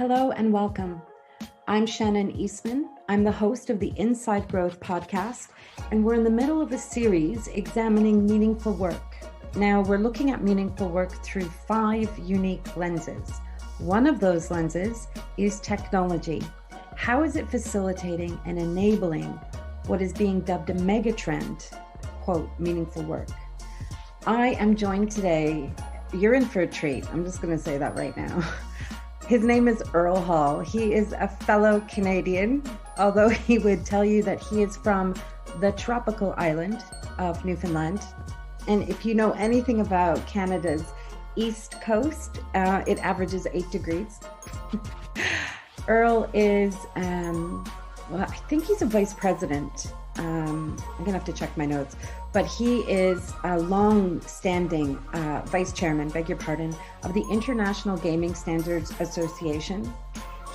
Hello and welcome. I'm Shannon Eastman. I'm the host of the Inside Growth podcast, and we're in the middle of a series examining meaningful work. Now, we're looking at meaningful work through 5 unique lenses. One of those lenses is technology. How is it facilitating and enabling what is being dubbed a megatrend, quote, meaningful work? I am joined today, you're in for a treat. I'm just going to say that right now. His name is Earle Hall. He is a fellow Canadian, although he would tell you that he is from the tropical island of Newfoundland. And if you know anything about Canada's east coast, it averages 8 degrees. Earle is, I think he's a vice president. I'm going to have to check my notes, but he is a long-standing vice chairman, beg your pardon, of the International Gaming Standards Association.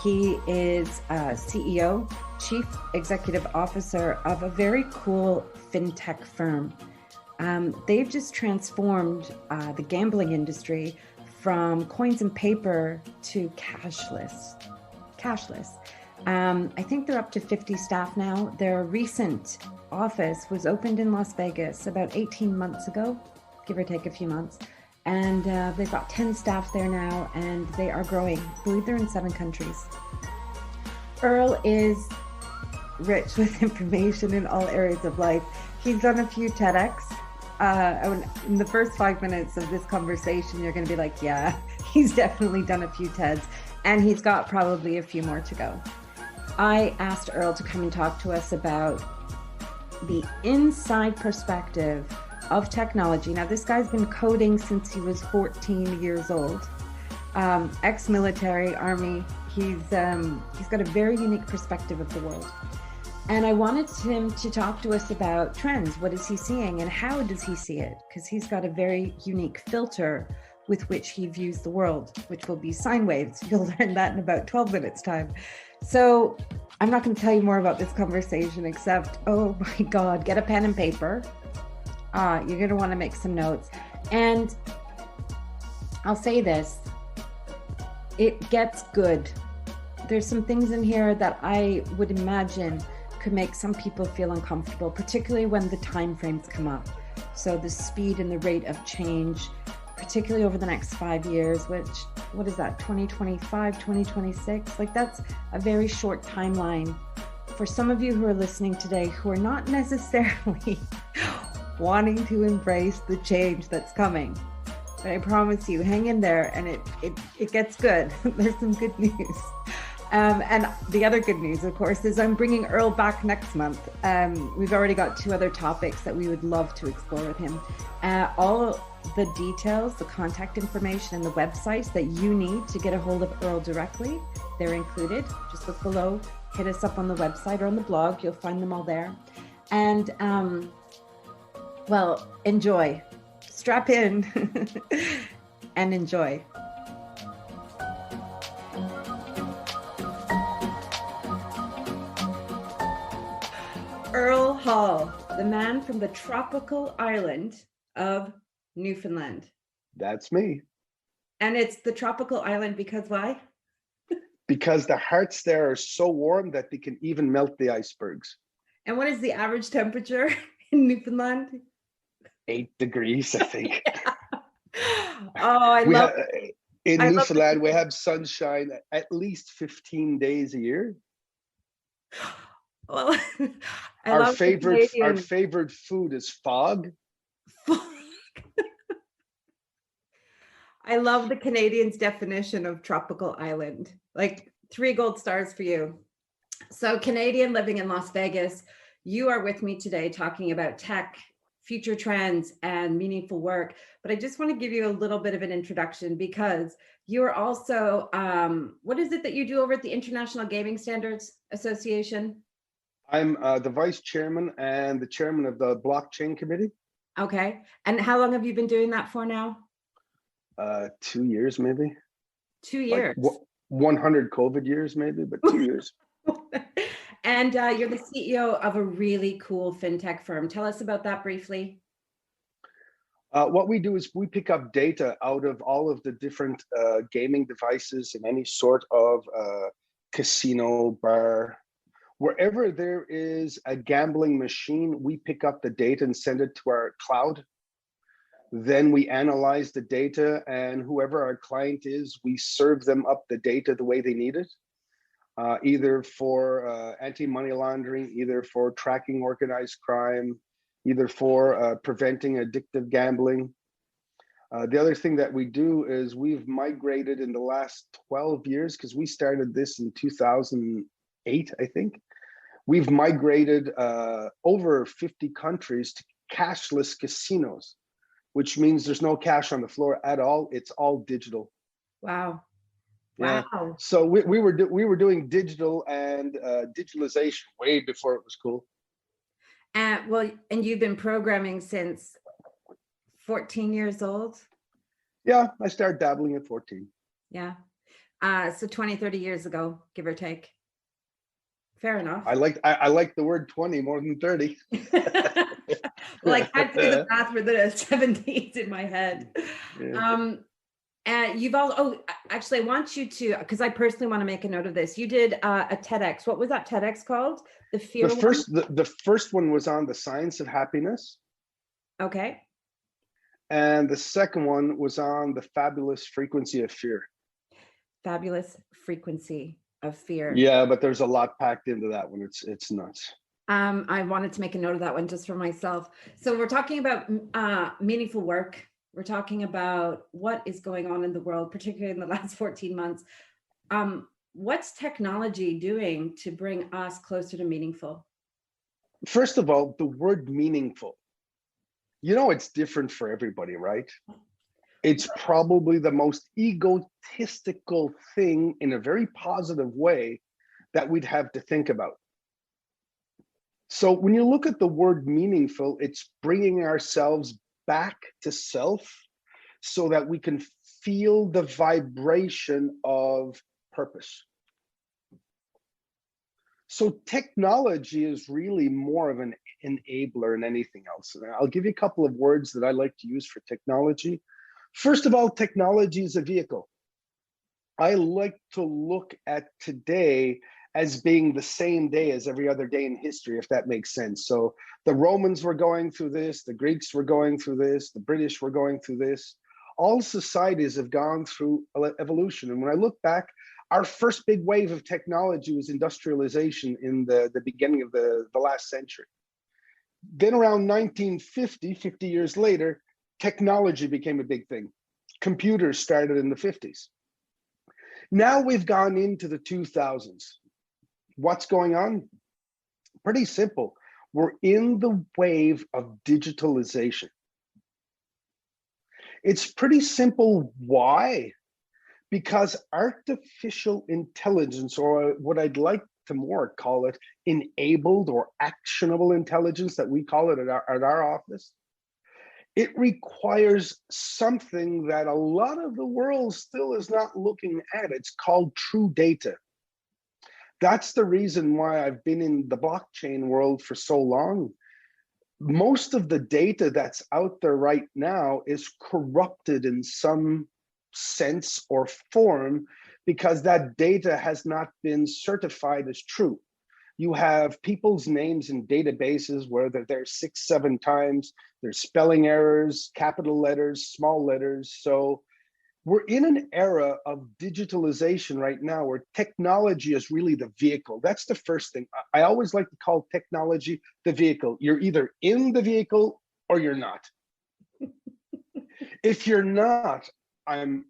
He is CEO, Chief Executive Officer of a very cool FinTech firm. They've just transformed the gambling industry from coins and paper to cashless. I think they're up to 50 staff now. Their recent office was opened in Las Vegas about 18 months ago, give or take a few months. And they've got 10 staff there now, and they are growing. I believe they're in 7 countries. Earle is rich with information in all areas of life. He's done a few TEDx. In the first 5 minutes of this conversation, you're going to be like, yeah, he's definitely done a few TEDs, and he's got probably a few more to go. I asked Earle to come and talk to us about the inside perspective of technology. Now, this guy's been coding since he was 14 years old. Ex-military, army. He's got a very unique perspective of the world. And I wanted him to talk to us about trends. What is he seeing and how does he see it? Because he's got a very unique filter with which he views the world, which will be sine waves. You'll learn that in about 12 minutes time. So I'm not going to tell you more about this conversation except, oh my God, get a pen and paper. You're going to want to make some notes. And I'll say this, it gets good. There's some things in here that I would imagine could make some people feel uncomfortable, particularly when the time frames come up. So the speed and the rate of change, particularly over the next 5 years, what is that, 2025, 2026? Like, that's a very short timeline for some of you who are listening today who are not necessarily wanting to embrace the change that's coming. But I promise you, hang in there and it gets good. There's some good news. And the other good news, of course, is I'm bringing Earle back next month. We've already got 2 other topics that we would love to explore with him. All the details, the contact information, and the websites that you need to get a hold of Earle directly, they're included. Just look below, hit us up on the website or on the blog. You'll find them all there. And, well, enjoy. Strap in and enjoy. Earle Hall, the man from the tropical island of Newfoundland. That's me. And it's the tropical island because why? Because the hearts there are so warm that they can even melt the icebergs. And what is the average temperature in Newfoundland? 8 degrees, I think. In Newfoundland, we have sunshine at least 15 days a year. Well, our favorite food is fog. I love the Canadians' definition of tropical island. Like 3 gold stars for you. So, Canadian living in Las Vegas, you are with me today talking about tech, future trends, and meaningful work. But I just want to give you a little bit of an introduction because you are also, what is it that you do over at the International Gaming Standards Association? I'm the vice chairman and the chairman of the blockchain committee. Okay. And how long have you been doing that for now? 2 years, maybe. 2 years. Like 100 COVID years, maybe, but 2 years. And you're the CEO of a really cool FinTech firm. Tell us about that briefly. What we do is we pick up data out of all of the different gaming devices in any sort of casino, bar, wherever there is a gambling machine, we pick up the data and send it to our cloud. Then we analyze the data, and whoever our client is, we serve them up the data the way they need it, either for anti-money laundering, either for tracking organized crime, either for preventing addictive gambling. The other thing that we do is we've migrated in the last 12 years, because we started this in 2008, I think. We've migrated over 50 countries to cashless casinos, which means there's no cash on the floor at all. It's all digital. Wow. Yeah. Wow. So we were doing digital and digitalization way before it was cool. Well, and you've been programming since 14 years old? Yeah, I started dabbling at 14. Yeah. So 20, 30 years ago, give or take. Fair enough. I like the word 20 more than 30. Well, I can't do the math for the 70s in my head. Yeah. And you've all, actually, I want you to, because I personally want to make a note of this. You did a TEDx. What was that TEDx called? The fear one? The first one was on the science of happiness. Okay. And the second one was on the fabulous frequency of fear. Fabulous frequency of fear. Yeah, but there's a lot packed into that one. It's nuts. I wanted to make a note of that one just for myself. So we're talking about meaningful work. We're talking about what is going on in the world, particularly in the last 14 months. What's technology doing to bring us closer to meaningful? First of all, the word meaningful. You know, it's different for everybody, right? It's probably the most egotistical thing in a very positive way that we'd have to think about. So when you look at the word meaningful, it's bringing ourselves back to self so that we can feel the vibration of purpose. So technology is really more of an enabler than anything else. And I'll give you a couple of words that I like to use for technology. First of all, technology is a vehicle. I like to look at today as being the same day as every other day in history, if that makes sense. So the Romans were going through this, the Greeks were going through this, the British were going through this. All societies have gone through evolution. And when I look back, our first big wave of technology was industrialization in the beginning of the last century. Then around 1950, 50 years later, technology became a big thing. Computers started in the 50s. Now we've gone into the 2000s. What's going on? Pretty simple. We're in the wave of digitalization. It's pretty simple. Why? Because artificial intelligence, or what I'd like to more call it, enabled or actionable intelligence that we call it at our office, it requires something that a lot of the world still is not looking at. It's called true data. That's the reason why I've been in the blockchain world for so long. Most of the data that's out there right now is corrupted in some sense or form because that data has not been certified as true. You have people's names in databases where they're 6, 7 times, there's spelling errors, capital letters, small letters. So we're in an era of digitalization right now where technology is really the vehicle. That's the first thing. I always like to call technology the vehicle. You're either in the vehicle or you're not. If you're not, I'm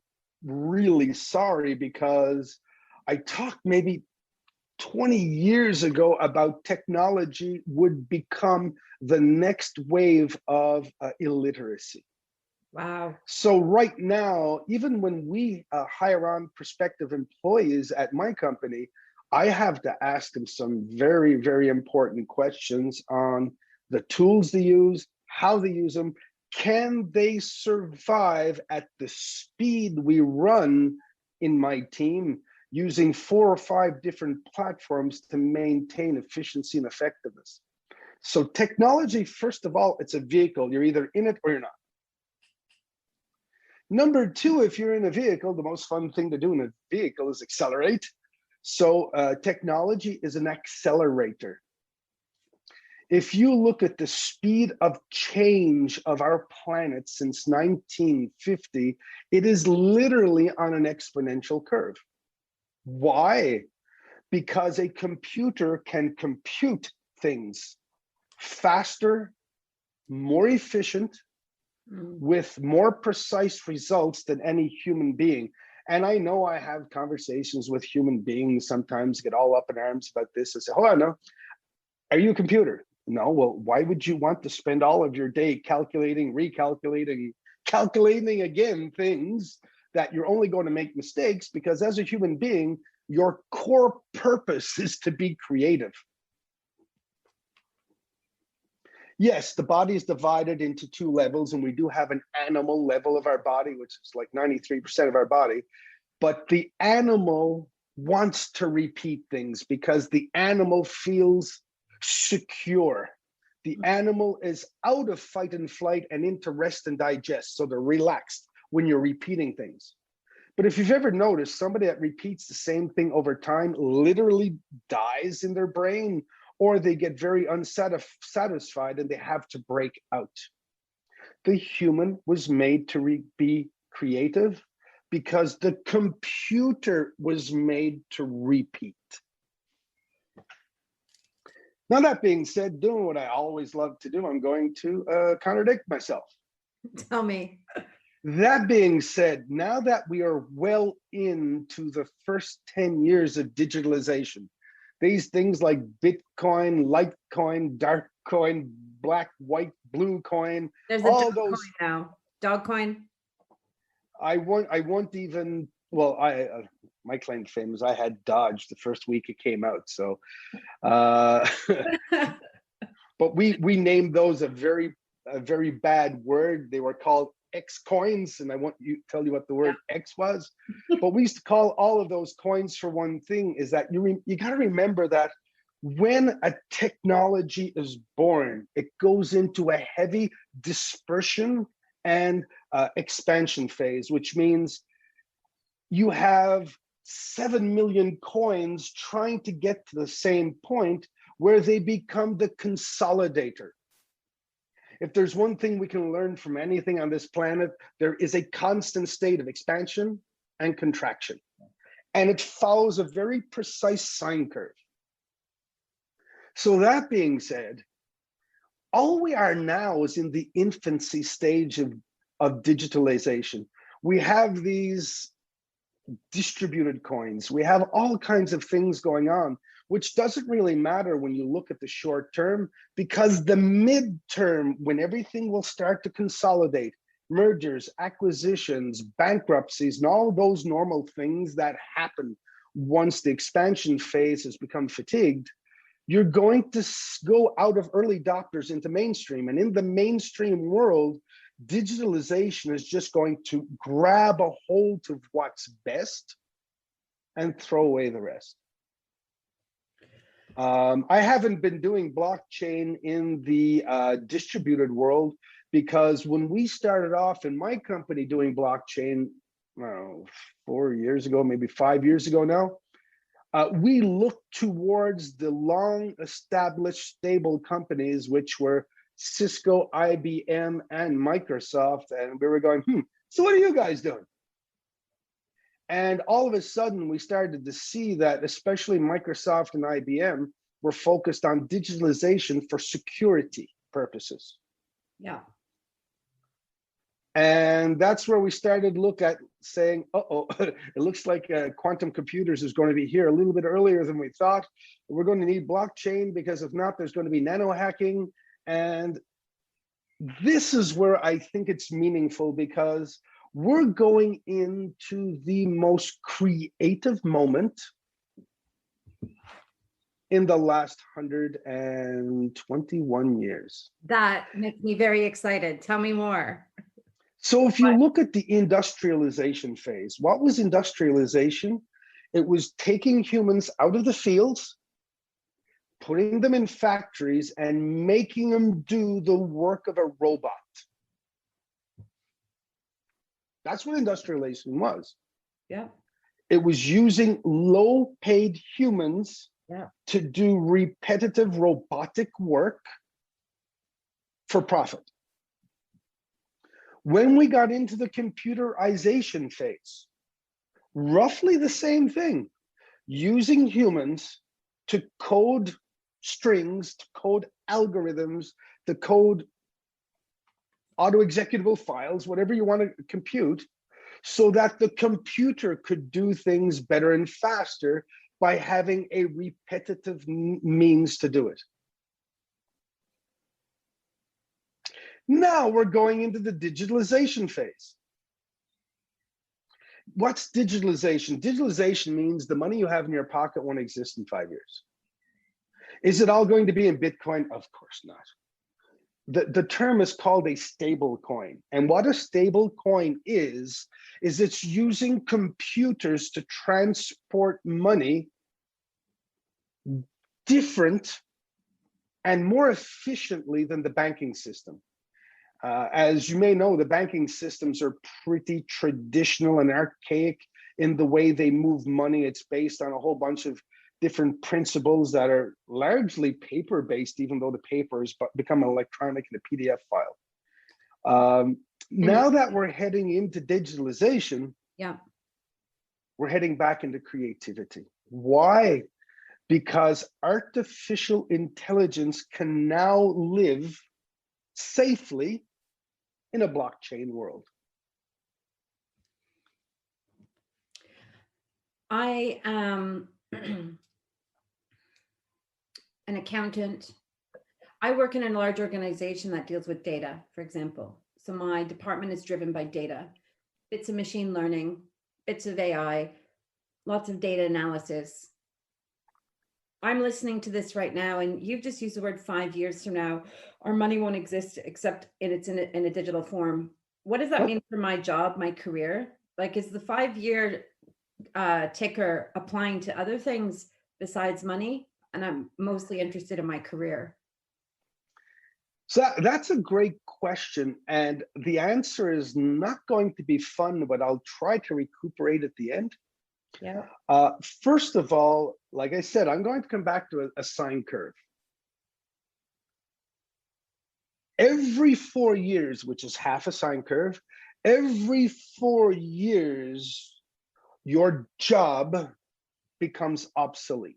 really sorry, because I talked maybe 20 years ago about technology would become the next wave of illiteracy. Wow. So right now, even when we hire on prospective employees at my company, I have to ask them some very, very important questions on the tools they use, how they use them. Can they survive at the speed we run in my team, using 4 or 5 different platforms to maintain efficiency and effectiveness? So technology, first of all, it's a vehicle. You're either in it or you're not. Number two, if you're in a vehicle, the most fun thing to do in a vehicle is accelerate. So technology is an accelerator. If you look at the speed of change of our planet since 1950, it is literally on an exponential curve. Why? Because a computer can compute things faster, more efficient, with more precise results than any human being. And I know I have conversations with human beings sometimes, get all up in arms about this and say, hold on, no, are you a computer? No, well, why would you want to spend all of your day calculating, recalculating, calculating again things that you're only going to make mistakes? Because as a human being, your core purpose is to be creative. Yes, the body is divided into two levels, and we do have an animal level of our body, which is like 93% of our body. But the animal wants to repeat things because the animal feels secure. The animal is out of fight and flight and into rest and digest. So they're relaxed when you're repeating things. But if you've ever noticed, somebody that repeats the same thing over time literally dies in their brain, or they get very unsatisfied and they have to break out. The human was made to be creative because the computer was made to repeat. Now, that being said, doing what I always love to do, I'm going to contradict myself. Tell me. That being said, now that we are well into the first 10 years of digitalization, these things like Bitcoin, Litecoin, dark coin, black, white, blue coin, There's all a dog those coin now. Dog coin. I won't even, well, my claim to fame is I had Dodge the first week it came out. So but we named those a very bad word. They were called X coins, and I want you tell you what the word X was. But we used to call all of those coins for one thing, is that you got to remember that when a technology is born, it goes into a heavy dispersion and expansion phase, which means you have 7 million coins trying to get to the same point where they become the consolidator. If there's one thing we can learn from anything on this planet, there is a constant state of expansion and contraction. And it follows a very precise sine curve. So that being said, all we are now is in the infancy stage of digitalization. We have these distributed coins. We have all kinds of things going on, which doesn't really matter when you look at the short term, because the midterm, when everything will start to consolidate, mergers, acquisitions, bankruptcies, and all those normal things that happen once the expansion phase has become fatigued, you're going to go out of early adopters into mainstream. And in the mainstream world, digitalization is just going to grab a hold of what's best and throw away the rest. I haven't been doing blockchain in the distributed world, because when we started off in my company doing blockchain, 4 years ago, maybe 5 years ago now, we looked towards the long established stable companies, which were Cisco, IBM, and Microsoft. And we were going, so what are you guys doing? And all of a sudden, we started to see that especially Microsoft and IBM were focused on digitalization for security purposes. Yeah. And that's where we started to look at saying, it looks like quantum computers is going to be here a little bit earlier than we thought. We're going to need blockchain, because if not, there's going to be nano hacking. And this is where I think it's meaningful, because we're going into the most creative moment in the last 121 years. That makes me very excited. Tell me more. So if you look at the industrialization phase, what was industrialization? It was taking humans out of the fields, putting them in factories, and making them do the work of a robot. That's what industrialization was. Yeah. It was using low-paid humans to do repetitive robotic work for profit. When we got into the computerization phase, roughly the same thing, using humans to code strings, to code algorithms, to code auto-executable files, whatever you want to compute, so that the computer could do things better and faster by having a repetitive means to do it. Now we're going into the digitalization phase. What's digitalization? Digitalization means the money you have in your pocket won't exist in 5 years. Is it all going to be in Bitcoin? Of course not. The term is called a stable coin. And what a stable coin is it's using computers to transport money different and more efficiently than the banking system. As you may know, the banking systems are pretty traditional and archaic in the way they move money. It's based on a whole bunch of different principles that are largely paper-based, even though the paper has become electronic in a PDF file. Now that we're heading into digitalization, we're heading back into creativity. Why? Because artificial intelligence can now live safely in a blockchain world. I am an accountant. I work in a large organization that deals with data, for example. So my department is driven by data, bits of machine learning, bits of AI, lots of data analysis. I'm listening to this right now, and you've just used the word 5 years from now, our money won't exist except it's in a digital form. What does that mean for my job, my career? Like, is the 5-year ticker applying to other things besides money? And I'm mostly interested in my career. So that's a great question. And the answer is not going to be fun, but I'll try to recuperate at the end. Yeah. First of all, like I said, I'm going to come back to a sine curve. Every 4 years, which is half a sine curve, every 4 years, your job becomes obsolete.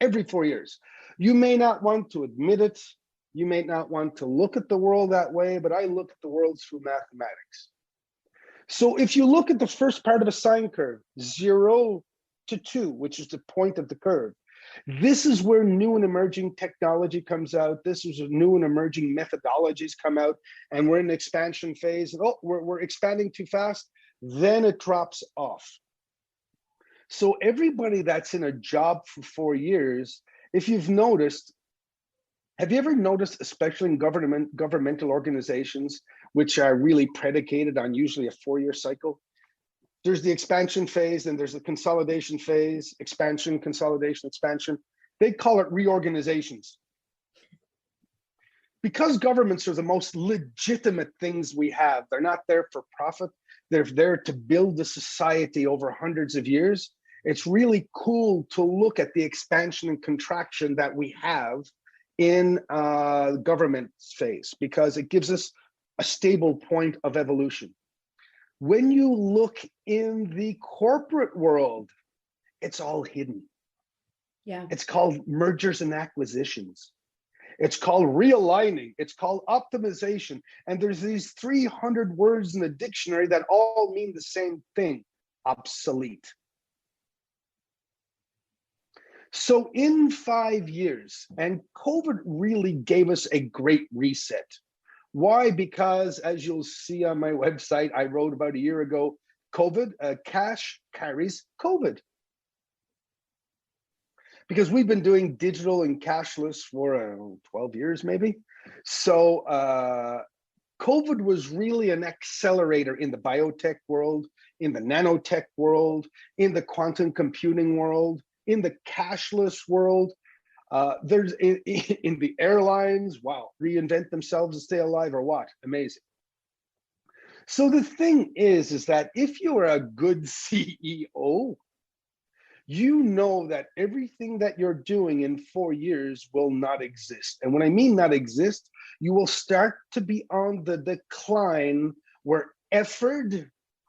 Every 4 years. You may not want to admit it. You may not want to look at the world that way, but I look at the world through mathematics. So if you look at the first part of a sine curve, 0 to 2, which is the point of the curve, this is where new and emerging technology comes out. This is where new and emerging methodologies come out, and we're in the expansion phase. And we're expanding too fast, then it drops off. So everybody that's in a job for 4 years, if you've noticed, have you ever noticed, especially in governmental organizations, which are really predicated on usually a 4-year cycle? There's the expansion phase, and there's the consolidation phase, expansion, consolidation, expansion. They call it reorganizations. Because governments are the most legitimate things we have, they're not there for profit, they're there to build a society over hundreds of years. It's really cool to look at the expansion and contraction that we have in government phase, because it gives us a stable point of evolution. When you look in the corporate world, it's all hidden. Yeah. It's called mergers and acquisitions. It's called realigning. It's called optimization. And there's these 300 words in the dictionary that all mean the same thing: obsolete. So in 5 years, and COVID really gave us a great reset. Why? Because as you'll see on my website, I wrote about a year ago, COVID, cash carries COVID. Because we've been doing digital and cashless for 12 years, maybe. So COVID was really an accelerator in the biotech world, in the nanotech world, in the quantum computing world, in the cashless world. There's in the airlines, wow, reinvent themselves to stay alive or what? Amazing. So the thing is that if you are a good CEO, you know that everything that you're doing in 4 years will not exist. And when I mean not exist, you will start to be on the decline where effort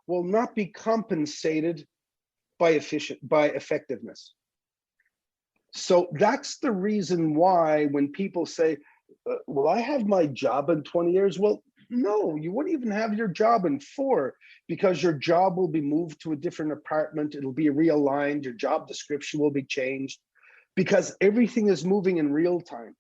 will not be compensated by effectiveness. So that's the reason why when people say, will I have my job in 20 years? Well, no, you won't even have your job in 4, because your job will be moved to a different apartment. It'll be realigned. Your job description will be changed, because everything is moving in real time.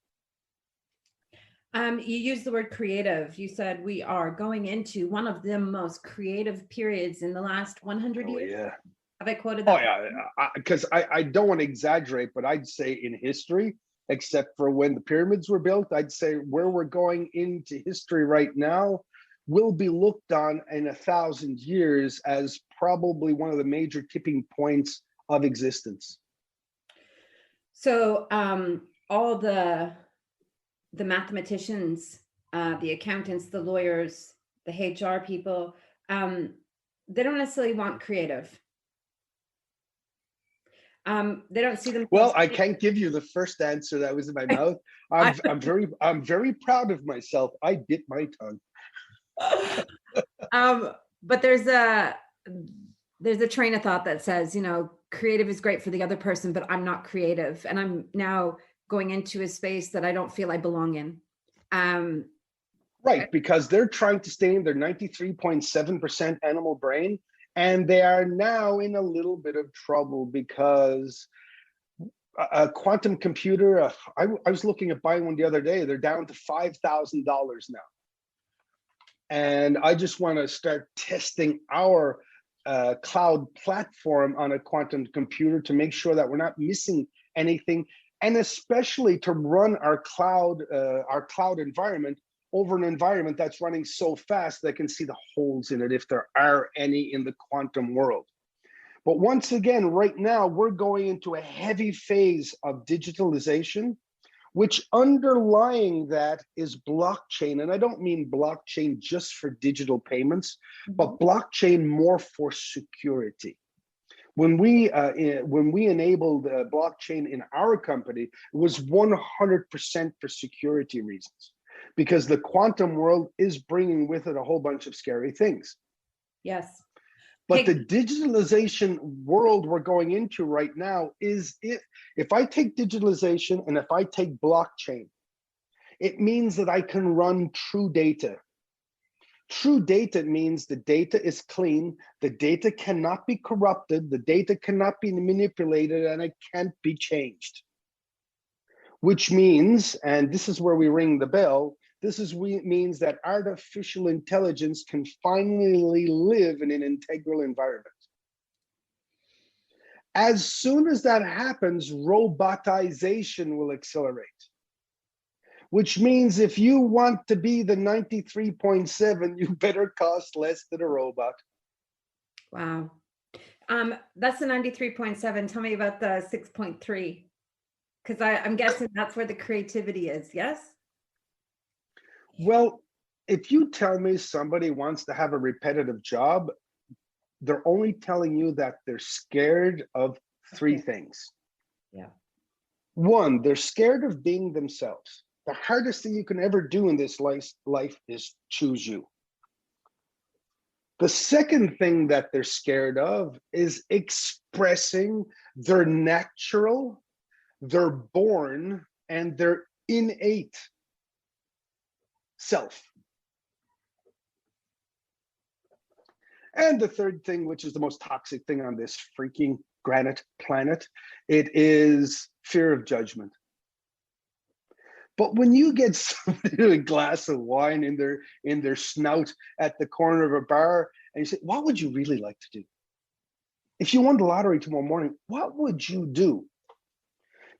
You used the word creative. You said we are going into one of the most creative periods in the last 100 years. Yeah. Have I quoted that? Oh, yeah. Because I don't want to exaggerate, but I'd say in history, except for when the pyramids were built, I'd say where we're going into history right now will be looked on in 1,000 years as probably one of the major tipping points of existence. So all the mathematicians, the accountants, the lawyers, the HR people, they don't necessarily want creative. They don't see themselves. Well, I can't give you the first answer that was in my mouth. I'm very proud of myself. I bit my tongue. But there's a train of thought that says, creative is great for the other person, but I'm not creative, and I'm now going into a space that I don't feel I belong in. Right, because they're trying to stay in their 93.7% animal brain, and they are now in a little bit of trouble because a quantum computer, I was looking at buying one the other day, they're down to $5,000 now. And I just want to start testing our cloud platform on a quantum computer to make sure that we're not missing anything, and especially to run our cloud environment over an environment that's running so fast that can see the holes in it, if there are any, in the quantum world. But once again, right now, we're going into a heavy phase of digitalization, which underlying that is blockchain. And I don't mean blockchain just for digital payments, but blockchain more for security. When we enabled blockchain in our company, it was 100% for security reasons, because the quantum world is bringing with it a whole bunch of scary things. Yes. But the digitalization world we're going into right now is, if I take digitalization and if I take blockchain, it means that I can run true data. True data means the data is clean, the data cannot be corrupted, the data cannot be manipulated, and it can't be changed. Which means, and this is where we ring the bell, means that artificial intelligence can finally live in an integral environment. As soon as that happens, robotization will accelerate. Which means if you want to be the 93.7, you better cost less than a robot. Wow. That's the 93.7. Tell me about the 6.3. Because I'm guessing that's where the creativity is, yes? Well, if you tell me somebody wants to have a repetitive job, they're only telling you that they're scared of 3 things. Yeah. 1, they're scared of being themselves. The hardest thing you can ever do in this life is choose you. The second thing that they're scared of is expressing their natural, their born, and their innate self. And the third thing, which is the most toxic thing on this freaking granite planet, it is fear of judgment. But when you get somebody a glass of wine in their snout at the corner of a bar, and you say, what would you really like to do? If you won the lottery tomorrow morning, what would you do?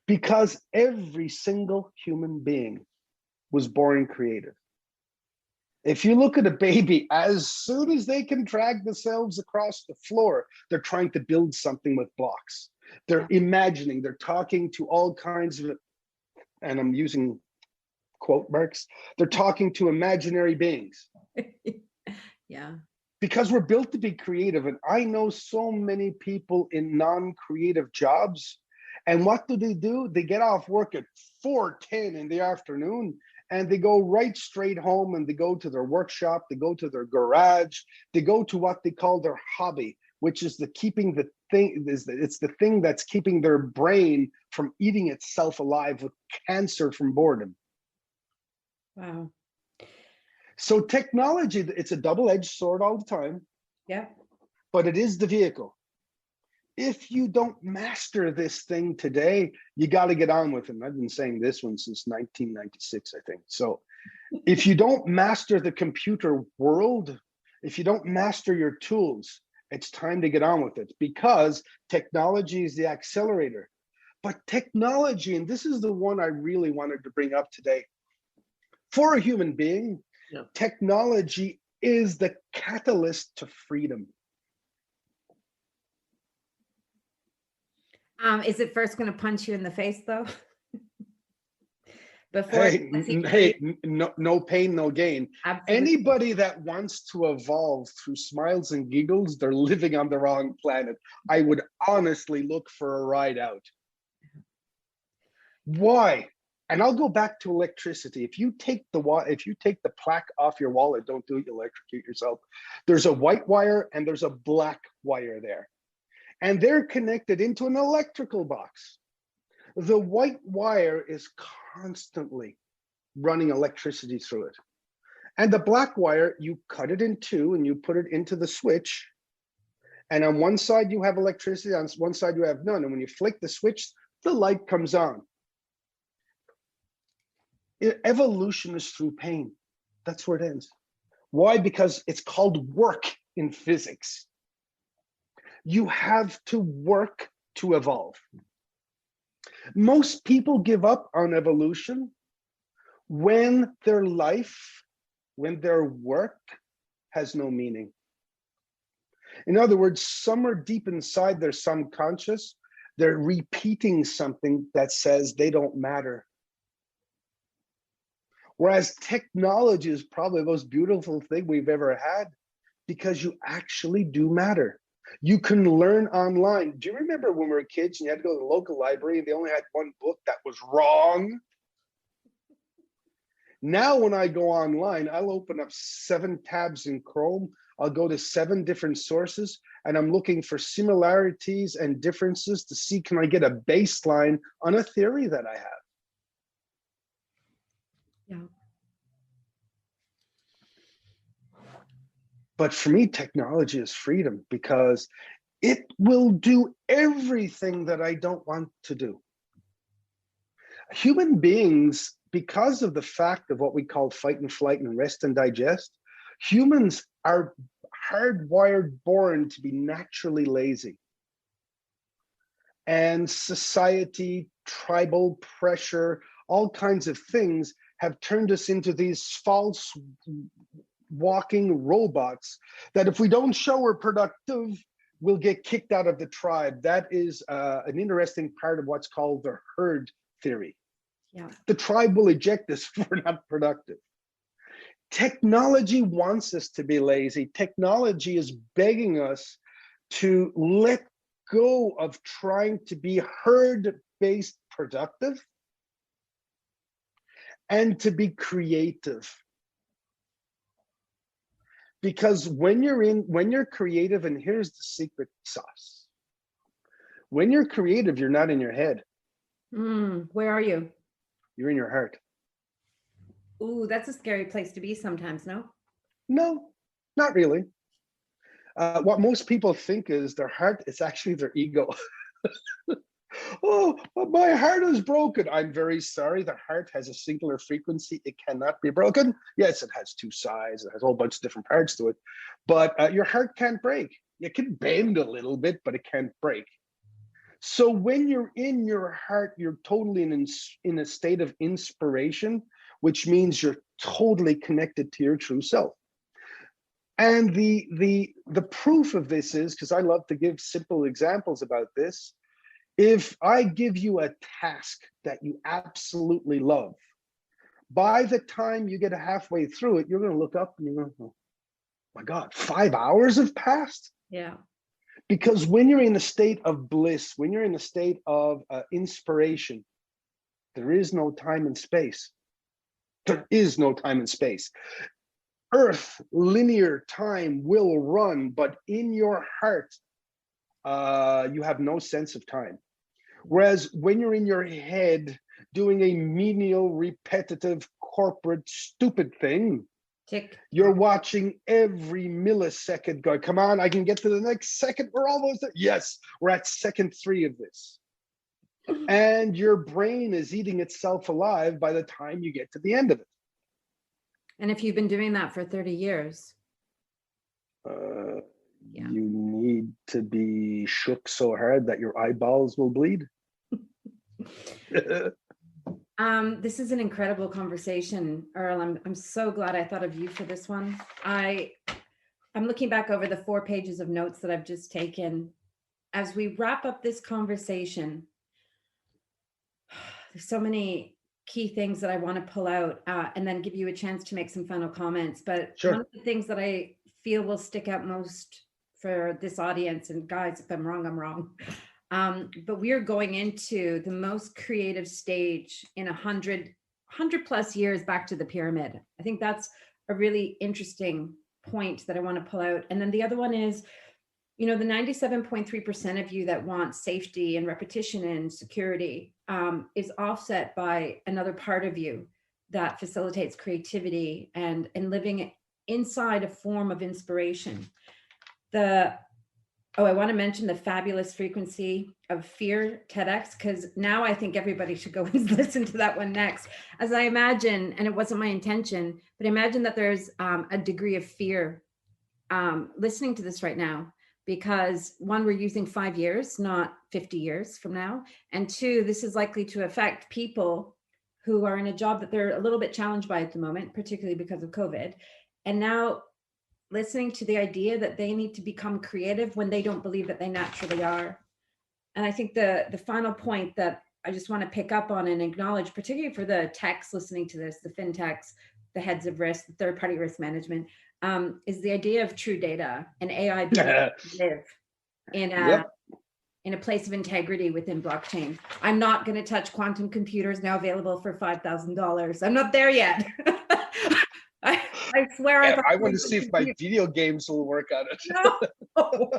Because every single human being was born creative. If you look at a baby, as soon as they can drag themselves across the floor, they're trying to build something with blocks. They're imagining, they're talking to all kinds of, and I'm using quote marks, they're talking to imaginary beings. Yeah. because we're built to be creative. And I know so many people in non-creative jobs. And what do? They get off work at 4:10 in the afternoon, and they go right straight home, and they go to their workshop, they go to their garage, they go to what they call their hobby, which is it's the thing that's keeping their brain from eating itself alive with cancer from boredom. Wow. So technology, it's a double-edged sword all the time. Yeah. But it is the vehicle. If you don't master this thing today, you got to get on with it. And I've been saying this one since 1996, I think. So if you don't master the computer world, if you don't master your tools, it's time to get on with it, because technology is the accelerator. But technology, and this is the one I really wanted to bring up today, for a human being, technology is the catalyst to freedom. Is it first going to punch you in the face, though? No pain, no gain. Absolutely. Anybody that wants to evolve through smiles and giggles, they're living on the wrong planet. I would honestly look for a ride out. Why? And I'll go back to electricity. If you take the plaque off your wallet, don't do it, you'll electrocute yourself. There's a white wire and there's a black wire there, and they're connected into an electrical box. The white wire is constantly running electricity through it. And the black wire, you cut it in two and you put it into the switch. And on one side you have electricity, on one side you have none. And when you flick the switch, the light comes on. Evolution is through pain. That's where it ends. Why? Because it's called work in physics. You have to work to evolve. Most people give up on evolution when their life, when their work has no meaning. In other words, somewhere deep inside their subconscious, they're repeating something that says they don't matter. Whereas technology is probably the most beautiful thing we've ever had, because you actually do matter. You can learn online. Do you remember when we were kids and you had to go to the local library and they only had one book that was wrong? Now when I go online, I'll open up 7 tabs in Chrome. I'll go to 7 different sources, and I'm looking for similarities and differences to see, can I get a baseline on a theory that I have? Yeah. But for me, technology is freedom, because it will do everything that I don't want to do. Human beings, because of the fact of what we call fight and flight and rest and digest, humans are hardwired, born to be naturally lazy. And society, tribal pressure, all kinds of things have turned us into these false walking robots that if we don't show we're productive, we'll get kicked out of the tribe. That is an interesting part of what's called the herd theory. Yeah. The tribe will eject us if we're not productive. Technology wants us to be lazy. Technology is begging us to let go of trying to be herd-based productive and to be creative. Because when you're creative, and here's the secret sauce. When you're creative, you're not in your head. Where are you? You're in your heart. Ooh, that's a scary place to be sometimes, no? No, not really. What most people think is their heart is actually their ego. Oh, my heart is broken. I'm very sorry. The heart has a singular frequency. It cannot be broken. Yes, it has 2 sides. It has a whole bunch of different parts to it. But your heart can't break. It can bend a little bit, but it can't break. So when you're in your heart, you're totally in a state of inspiration, which means you're totally connected to your true self. And the proof of this is, because I love to give simple examples about this, if I give you a task that you absolutely love, by the time you get halfway through it, you're going to look up and you're going to go, My God, 5 hours have passed? Yeah. Because when you're in a state of bliss, when you're in a state of inspiration, there is no time and space. There is no time and space. Earth, linear time will run, but in your heart, you have no sense of time. Whereas when you're in your head doing a menial, repetitive, corporate, stupid thing, Tick. you're watching every millisecond go, come on, I can get to the next second. We're almost there. Yes, we're at second 3 of this. And your brain is eating itself alive by the time you get to the end of it. And if you've been doing that for 30 years, yeah. You need to be shook so hard that your eyeballs will bleed. This is an incredible conversation, Earle. I'm so glad I thought of you for this one. I'm looking back over the 4 pages of notes that I've just taken. As we wrap up this conversation, there's so many key things that I want to pull out and then give you a chance to make some final comments. But Sure. One of the things that I feel will stick out most for this audience, and guys, if I'm wrong, I'm wrong. But we are going into the most creative stage in 100 plus years back to the pyramid. I think that's a really interesting point that I want to pull out. And then the other one is, you know, the 97.3% of you that want safety and repetition and security is offset by another part of you that facilitates creativity and living inside a form of inspiration. I want to mention the fabulous frequency of fear TEDx, because now I think everybody should go and listen to that one next. As I imagine, and it wasn't my intention, but imagine that there's a degree of fear listening to this right now, because 1, we're using 5 years, not 50 years from now. And 2, this is likely to affect people who are in a job that they're a little bit challenged by at the moment, particularly because of COVID. And now listening to the idea that they need to become creative when they don't believe that they naturally are. And I think the final point that I just want to pick up on and acknowledge, particularly for the techs listening to this, the fintechs, the heads of risk, the third-party risk management, is the idea of true data and AI being able to live in a place of integrity within blockchain. I'm not going to touch quantum computers now available for $5,000. I'm not there yet. I swear. Yeah, I want to see if my video games will work on it. No.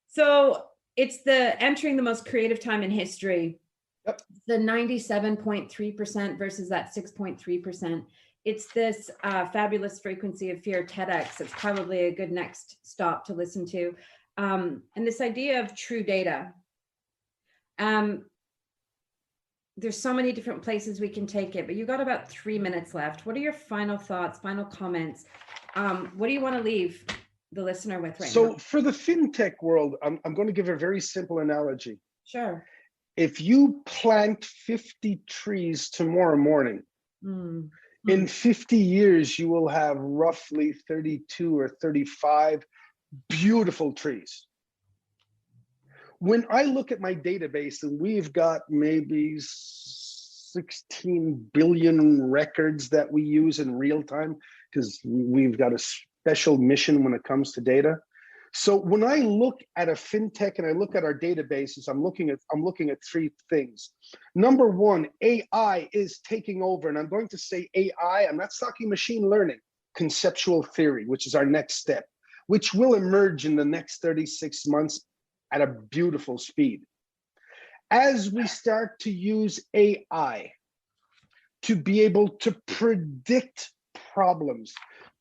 So it's the entering the most creative time in history. Yep. The 97.3% versus that 6.3%. It's this fabulous frequency of fear TEDx. It's probably a good next stop to listen to. And this idea of true data. There's so many different places we can take it, but you got about 3 minutes left. What are your final thoughts, final comments? What do you want to leave the listener with right now? So for the fintech world, I'm going to give a very simple analogy. Sure. If you plant 50 trees tomorrow morning, in 50 years, you will have roughly 32 or 35 beautiful trees. When I look at my database, and we've got maybe 16 billion records that we use in real time, because we've got a special mission when it comes to data. So when I look at a fintech and I look at our databases, I'm looking at 3 things. Number 1, AI is taking over, and I'm going to say AI. I'm not talking machine learning, conceptual theory, which is our next step, which will emerge in the next 36 months at a beautiful speed. As we start to use AI to be able to predict problems,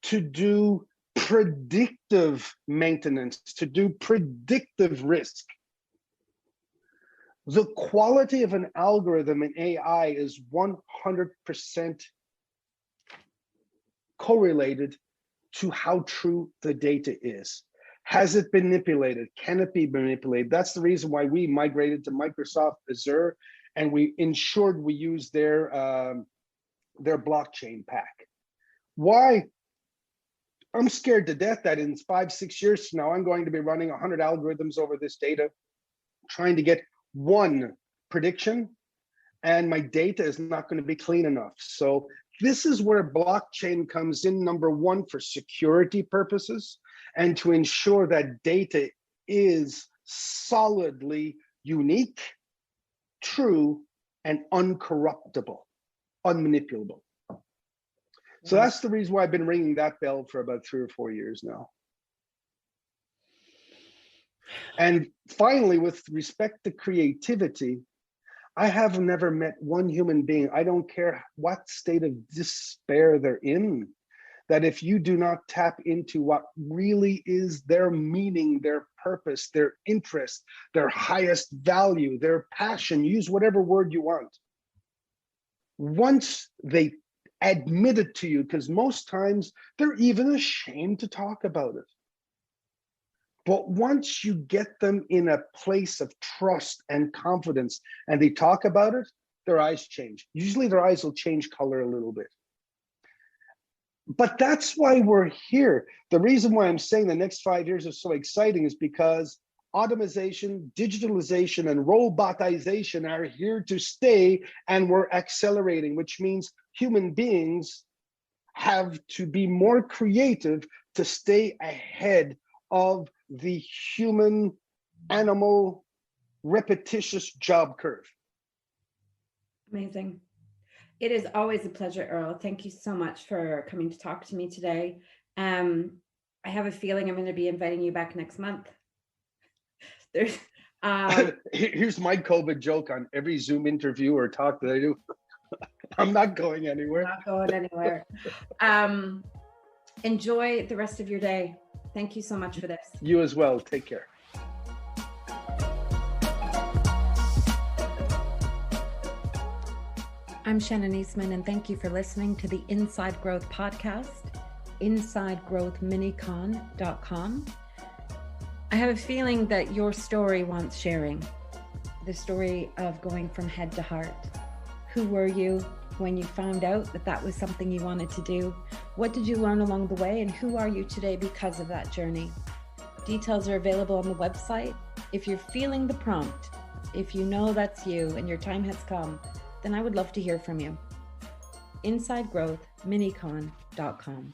to do predictive maintenance, to do predictive risk, the quality of an algorithm in AI is 100% correlated to how true the data is. Has it been manipulated? Can it be manipulated? That's the reason why we migrated to Microsoft Azure, and we ensured we use their blockchain pack. Why? I'm scared to death that in 5-6 years from now, I'm going to be running 100 algorithms over this data, trying to get one prediction, and my data is not going to be clean enough. So this is where blockchain comes in, number one, for security purposes, and to ensure that data is solidly unique, true, and uncorruptible, unmanipulable. So that's the reason why I've been ringing that bell for about 3 or 4 years now. And finally, with respect to creativity, I have never met one human being, I don't care what state of despair they're in, that if you do not tap into what really is their meaning, their purpose, their interest, their highest value, their passion, use whatever word you want. Once they admit it to you, because most times they're even ashamed to talk about it. But once you get them in a place of trust and confidence and they talk about it, their eyes change. Usually their eyes will change color a little bit. But that's why we're here. The reason why I'm saying the next 5 years are so exciting is because automation, digitalization, and robotization are here to stay, and we're accelerating, which means human beings have to be more creative to stay ahead of the human animal repetitious job curve. Amazing. It is always a pleasure, Earle. Thank you so much for coming to talk to me today. I have a feeling I'm going to be inviting you back next month. There's Here's my COVID joke on every Zoom interview or talk that I do. I'm not going anywhere. Not going anywhere. Enjoy the rest of your day. Thank you so much for this. You as well. Take care. I'm Shannon Eastman, and thank you for listening to the Inside Growth podcast, InsideGrowthMinicon.com. I have a feeling that your story wants sharing, the story of going from head to heart. Who were you when you found out that that was something you wanted to do? What did you learn along the way, and who are you today because of that journey? Details are available on the website. If you're feeling the prompt, if you know that's you and your time has come, then I would love to hear from you. InsideGrowthMinicon.com.